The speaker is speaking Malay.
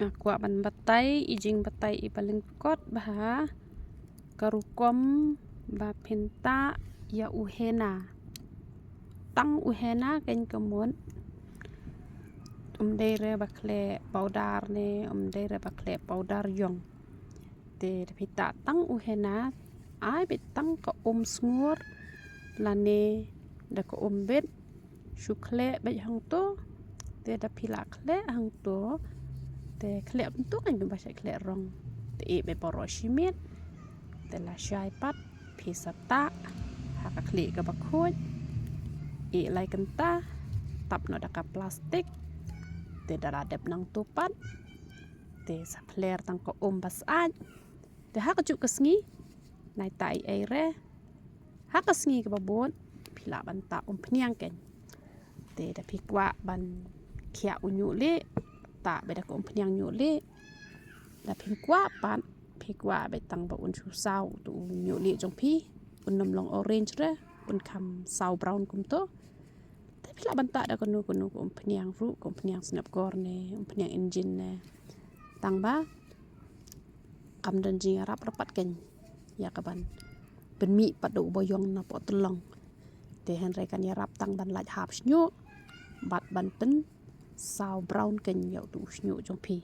Aku ban batai ijing batai i paling kot bah karukom ba pinta ya uhena tang uhena ken kemun umdere bakle powder ne umdere bakle powder yong te pita tang uhena ai bitang ka sngur lane da ka bet shukle ba hang to te da pila kle hang to te kle untuk kan ba kle rong te be poroshimit te la shai pat pisata haka kle ka bakhoj i lai kenta tap no daka plastik te dara dep nang tupat te sapler tang ko bas aj te haka juk kesngi nai tai ai re haka sngi ka babot pila banta pniang ken te da pikwa ban khia unyu le ta be da ko pniang nyu le da pikwa pan pikwa be tang ba un chu sau tu nyu le jong pi un nom long orange re un kam sau brown kum to te pila banta da ko nu ko pniang ru ko pniang snap kor ne pniang engine ne tang ba kam dan jing rap rapat ken ya kaban ben mi padu boyong na po tulong te hen re kan ya rap tang ban laj hap snyu bat ban pen sau brown ken ya tu snyu jong pi